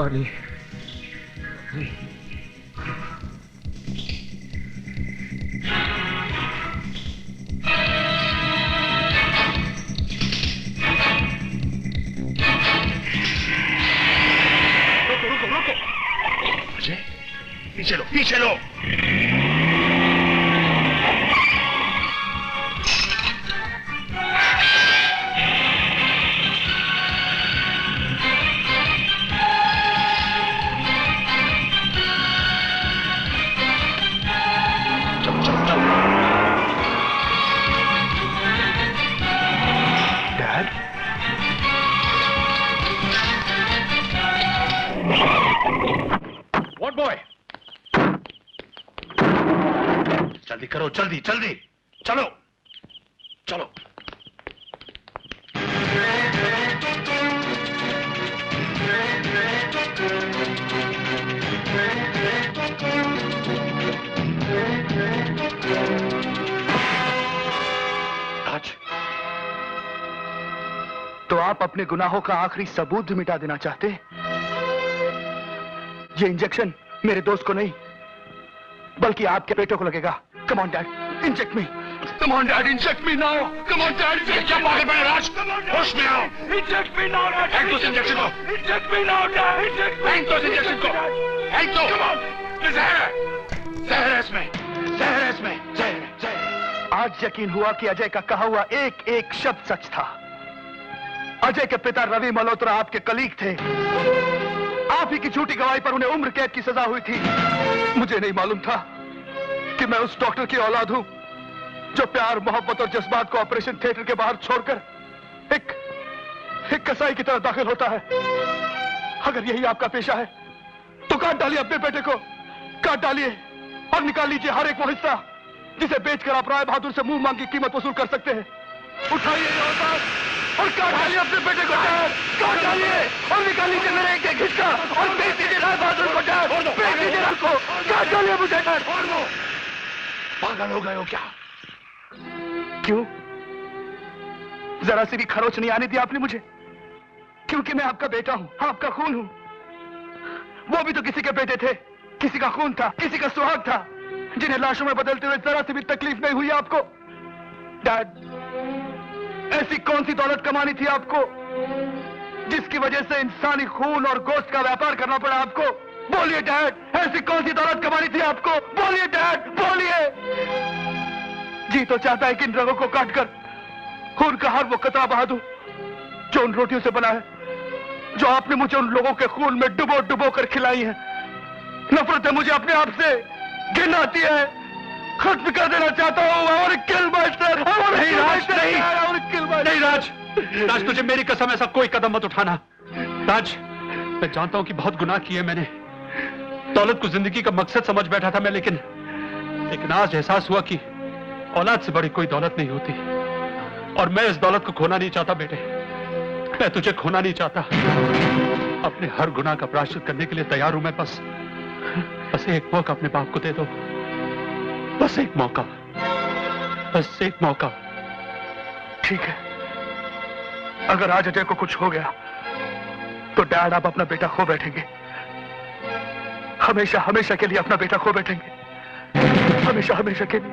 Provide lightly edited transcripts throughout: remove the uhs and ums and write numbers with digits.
पानी। रुको रुको रुको। अजय, पीछे लो, पीछे लो। जल्दी करो, जल्दी जल्दी, चलो चलो। राज, तो आप अपने गुनाहों का आखिरी सबूत भी मिटा देना चाहते? ये इंजेक्शन मेरे दोस्त को नहीं बल्कि आपके बेटे को लगेगा। Come on, Dad, inject me. Come on, Dad, inject me now. Come on, Dad, inject me. क्या पागल बने राज? होश में आओ. Inject me now, Dad. फेंक दो इस इंजेक्शन को. Inject me now, Dad. Inject me. फेंक दो इस इंजेक्शन को. फेंक दो. Come on. ये जहर है. जहर है इसमें. जहर है इसमें. जहर है. जहर है. आज यकीन हुआ कि अजय का कहा हुआ एक एक शब्द सच था। अजय के पिता रवि मल्होत्रा आपके कलीग थे। आप ही की झूठी गवाही पर उन्हें उम्र कैद की सजा हुई थी। मुझे नहीं मालूम था कि मैं उस डॉक्टर की औलाद हूं जो प्यार, मोहब्बत और जज्बात को ऑपरेशन थिएटर के बाहर छोड़कर एक कसाई की तरह दाखिल होता है। अगर यही आपका पेशा है तो काट डालिए अपने बेटे को, काट डालिए और निकाल लीजिए हर एक वो हिस्सा जिसे बेचकर आप राय बहादुर से मुंह मांग की कीमत वसूल कर सकते हैं। उठाइए ये औजार और काट डालिए अपने बेटे को, काट डालिए और निकाल लीजिए मेरे एक एक हिस्सा और बेच दीजिए राय बहादुर को, बेच दीजिए उसको, काट डालिए मुझे। पागल हो गए हो क्या? क्यों? जरा सी भी खरोच नहीं आने दी आपने मुझे, क्योंकि मैं आपका बेटा हूं, आपका खून हूं। वो भी तो किसी के बेटे थे, किसी का खून था, किसी का सुहाग था, जिन्हें लाशों में बदलते हुए जरा सी भी तकलीफ नहीं हुई आपको। डैड, ऐसी कौन सी दौलत कमानी थी आपको जिसकी वजह से इंसानी खून और गोश्त का व्यापार करना पड़ा आपको? बोलिए डैड, ऐसी कौन सी दौलत कमानी थी आपको? बोलिए डैड, बोलिए। जी तो चाहता है कि इन रगों को काटकर खून का हर वो कतरा बहा दूं जो उन रोटियों से बना है, जो आपने मुझे उन लोगों के खून में डुबो डुबो कर खिलाई है। नफरत है मुझे अपने आप से, घिन आती है, खत्म कर देना चाहता हूं। और किल मास्टर। नहीं राज, नहीं राज, राज, तुझे मेरी कसम ऐसा कोई कदम मत उठाना। राज, मैं जानता हूं कि बहुत गुनाह किए मैंने, दौलत को जिंदगी का मकसद समझ बैठा था मैं, लेकिन आज एहसास हुआ कि औलाद से बड़ी कोई दौलत नहीं होती, और मैं इस दौलत को खोना नहीं चाहता बेटे। मैं तुझे खोना नहीं चाहता। अपने हर गुनाह का प्रायश्चित करने के लिए तैयार हूं मैं। बस एक मौका अपने बाप को दे दो, बस एक मौका, बस एक मौका। ठीक है, अगर आज अजय को कुछ हो गया तो डैड आप अपना बेटा खो बैठेंगे, हमेशा हमेशा के लिए अपना बेटा खो बैठेंगे, हमेशा हमेशा के लिए।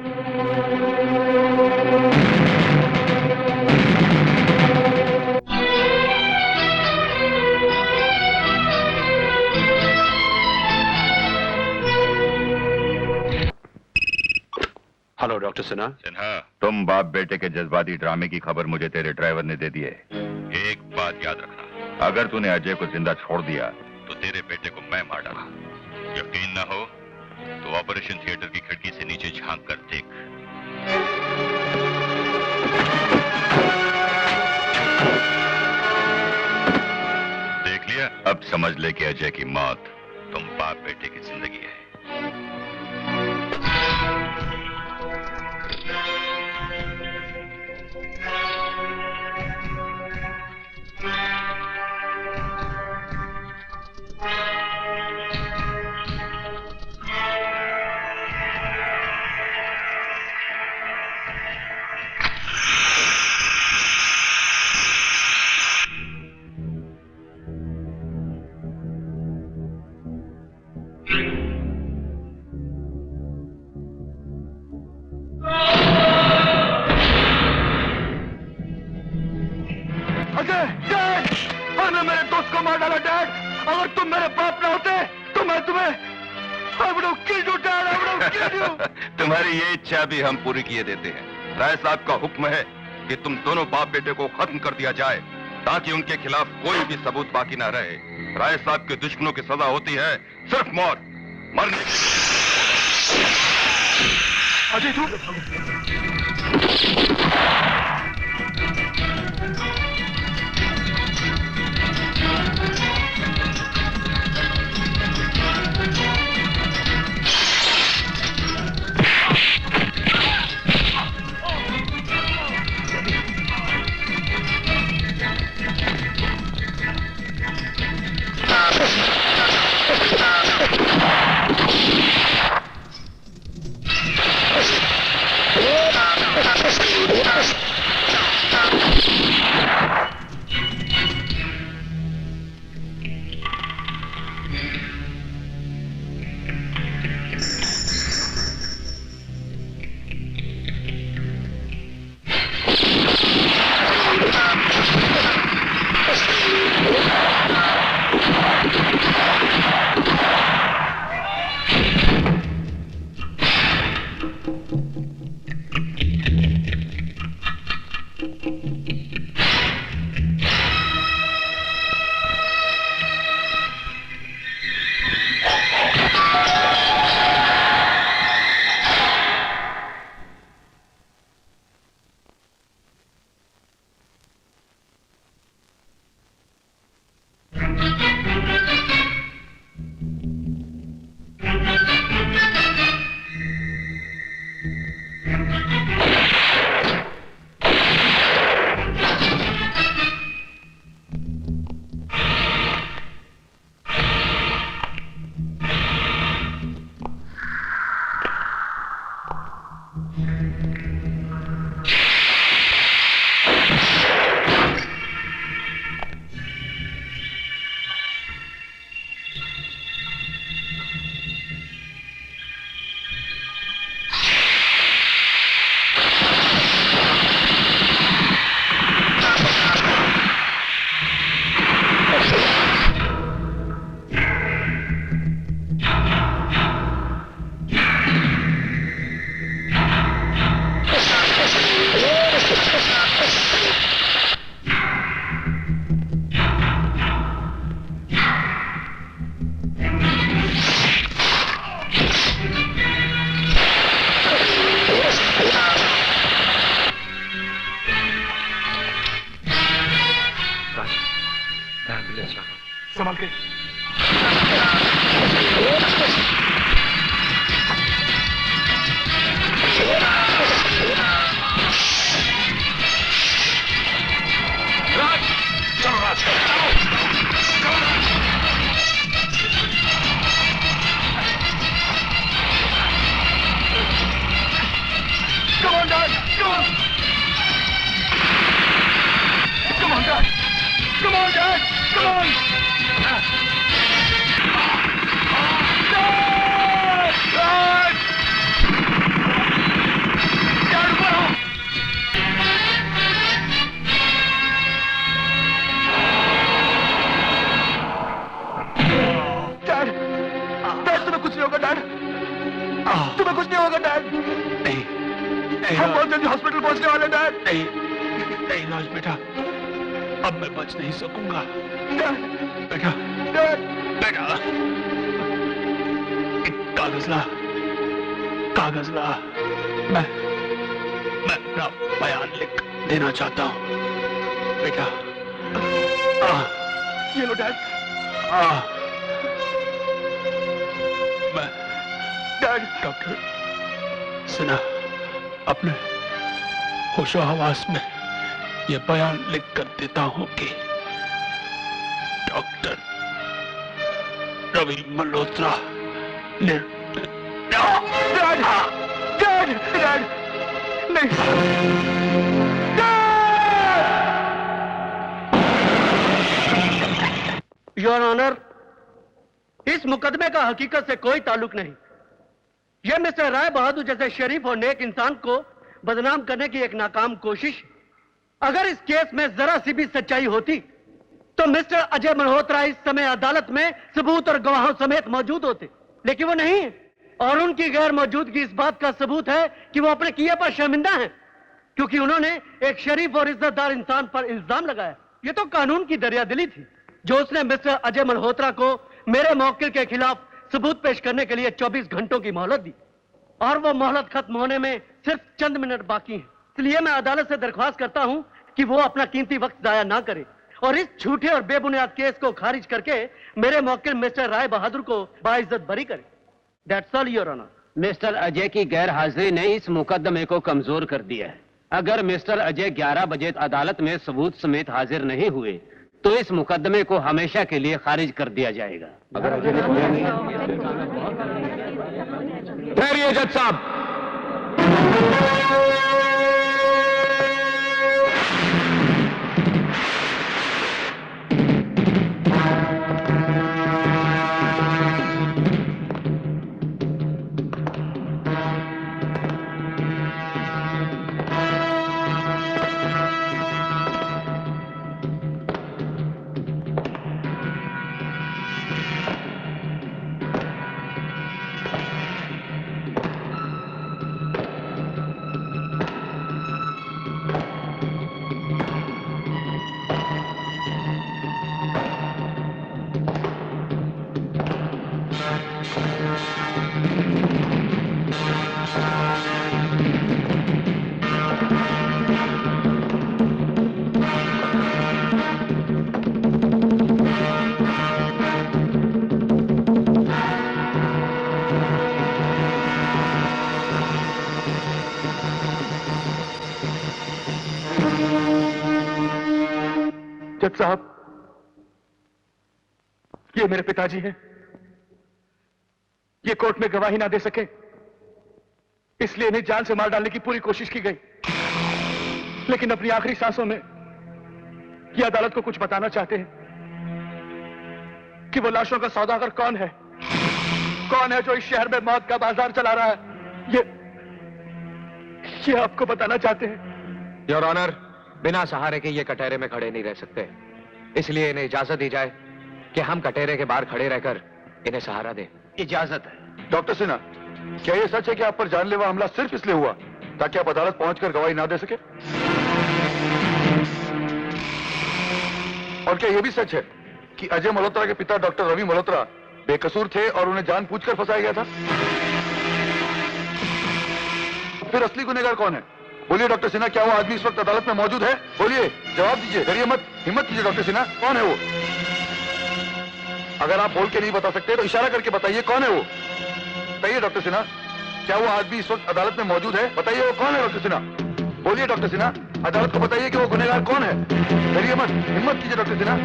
Hello doctor Sinha. तुम बाप बेटे के जज्बाती ड्रामे की खबर मुझे तेरे ड्राइवर ने दे दी है। एक बात याद रखना, अगर तूने अजय को जिंदा छोड़ दिया तो तेरे बेटे को मैं मार डाला। यकीन ना हो तो ऑपरेशन थिएटर की खिड़की से नीचे झांक कर देख। देख लिया? अब समझ ले कि अजय की मौत तुम बाप बेटे की जिंदगी है। अजय, डैड, हमने मेरे दोस्त को मार डाला डैड। अगर तुम मेरे बाप ना होते तो मैं तुम्हें I would have killed you, Dad. I would have killed you. तुम्हारी ये इच्छा भी हम पूरी किए देते हैं। राय साहब का हुक्म है कि तुम दोनों बाप बेटे को खत्म कर दिया जाए ताकि उनके खिलाफ कोई भी सबूत बाकी ना रहे। राय साहब के दुश्मनों की सजा होती है सिर्फ मौत। मरने अजय तू संभाल के। राज, चलो राज, चलो। Come on, Dad! Come on! Come on, Dad! Come on, Dad! Come on! Dad! Dad! Dad, बढ़ो! Dad! Dad, तुम्हें कुछ नहीं होगा, Dad! तुम्हें कुछ नहीं होगा, Dad! नहीं, हम बहुत जल्दी हॉस्पिटल पहुंचने वाले हैं, Dad! नहीं, नहीं राज बेटा, अब मैं बच नहीं सकूंगा। Dad! बेटा, Dad! बेटा, एक कागज ला, कागज ला। मैं अपना बयान लिख देना चाहता हूँ, बेटा। ये लो, Dad! मैं Dad! डॉक्टर सिन्हा अपने होशो हवास में ये बयान लिख कर देता हूं कि डॉक्टर रवि मल्होत्रा ने Dad! Dad! Dad! नहीं! योर ऑनर, इस मुकदमे का हकीकत से कोई ताल्लुक नहीं। यह मिस्टर राय बहादुर जैसे शरीफ और नेक इंसान को बदनाम करने की एक नाकाम कोशिश। अगर इस केस में जरा सी भी सच्चाई होती तो मिस्टर अजय मल्होत्रा इस समय अदालत में सबूत और गवाहों समेत मौजूद होते, लेकिन वो नहीं है। और उनकी गैर मौजूदगी इस बात का सबूत है कि वो अपने किए पर शर्मिंदा हैं, क्योंकि उन्होंने एक शरीफ और इज्जतदार इंसान पर इल्जाम लगाया। ये तो कानून की दरियादिली थी जो उसने मिस्टर अजय मल्होत्रा को मेरे मौकिल के खिलाफ सबूत पेश करने के लिए 24 घंटों की मोहलत दी, और वो मोहलत खत्म होने में सिर्फ चंद मिनट बाकी हैं। इसलिए मैं अदालत से दरख्वास्त करता हूं कि वो अपना कीमती वक्त जाया ना करे और इस झूठे और बेबुनियाद केस को खारिज करके मेरे मौकिल मिस्टर राय बहादुर को बाइज्जत बरी करे। That's all your honour. Mister Ajay की गैर हाजिरी ने इस मुकदमे को कमजोर कर दिया है। अगर मिस्टर अजय 11 बजे अदालत में सबूत समेत हाजिर नहीं हुए तो इस मुकदमे को हमेशा के लिए खारिज कर दिया जाएगा। ठहरिए जज साहब। जज साहब, ये मेरे पिताजी हैं। ये कोर्ट में गवाही ना दे सके, इसलिए इन्हें जान से मार डालने की पूरी कोशिश की गई, लेकिन अपनी आखिरी सांसों में ये अदालत को कुछ बताना चाहते हैं कि वो लाशों का सौदागर कौन है जो इस शहर में मौत का बाजार चला रहा है। ये आपको बताना चाहते हैं। योर ऑनर, बिना सहारे के ये कटहरे में खड़े नहीं रह सकते, इसलिए इन्हें इजाजत दी जाए कि हम कटहरे के बाहर खड़े रहकर इन्हें सहारा दें। इजाजत है। डॉक्टर सिन्हा, क्या ये सच है कि आप पर जानलेवा हमला सिर्फ इसलिए हुआ ताकि आप अदालत पहुंचकर गवाही ना दे सके? और क्या यह भी सच है कि अजय मल्होत्रा के पिता डॉक्टर रवि मल्होत्रा बेकसूर थे और उन्हें जानबूझकर फंसाया गया था? फिर असली गुनहगार कौन है? बोलिए डॉक्टर सिन्हा, क्या वो आदमी इस वक्त अदालत में मौजूद है? बोलिए, जवाब दीजिए, डरिए मत, हिम्मत कीजिए डॉक्टर सिन्हा, कौन है वो? अगर आप बोल के नहीं बता सकते तो इशारा करके बताइए, कौन है वो? बताइए डॉक्टर सिन्हा, क्या वो आदमी इस वक्त अदालत में मौजूद है? बताइए वो कौन है डॉक्टर सिन्हा? बोलिए डॉक्टर सिन्हा, अदालत को बताइए कि वो गुनहगार कौन है। डरिए मत, हिम्मत कीजिए डॉक्टर सिन्हा।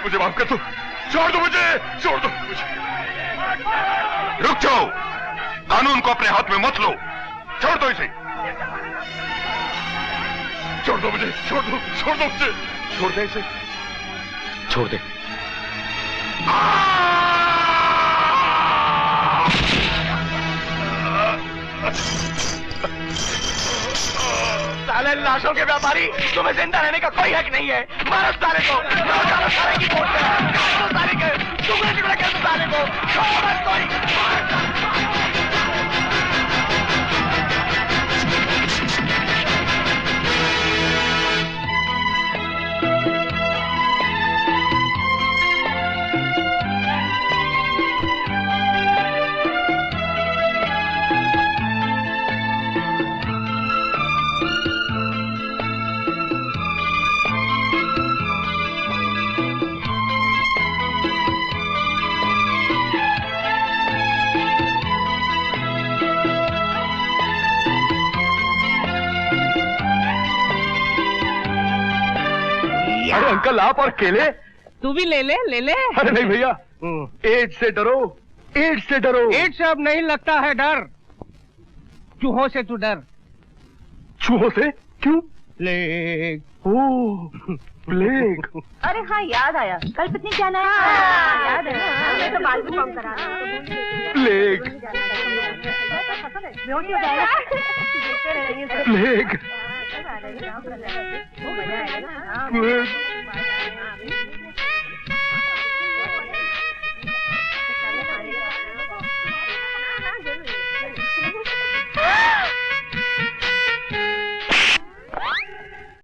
मुझे माफ कर दो, छोड़ दो मुझे, छोड़ दो मुझे। रुक जाओ, कानून को अपने हाथ में मत लो, छोड़ दो इसे। छोड़ दो मुझे, छोड़ दो मुझे। छोड़ दे इसे। छोड़ दे। साले लाशों के व्यापारी, तुम्हें जिंदा रहने का कोई हक नहीं है। मारो साले को, मारो साले की कोर्ट में, मारो साले के टुकड़े टुकड़े कर दो साले को, छोड़ो मत कोई। अरे अंकल, आप और केले? तू भी ले ले अरे नहीं भैया, एड्स से डरो, एड्स से डरो। एड्स से अब नहीं लगता है डर, चूहों से तू डर। चूहों से? क्यों? प्लेग। ओह, प्लेग। अरे हाँ, याद आया, कल पिकनिक जाना है। याद है ना, हमने तो बाल भी कम करा। प्लेग, बेहोश हो जाएगा। प्लेग, मजा आएगा ना। प्लेग।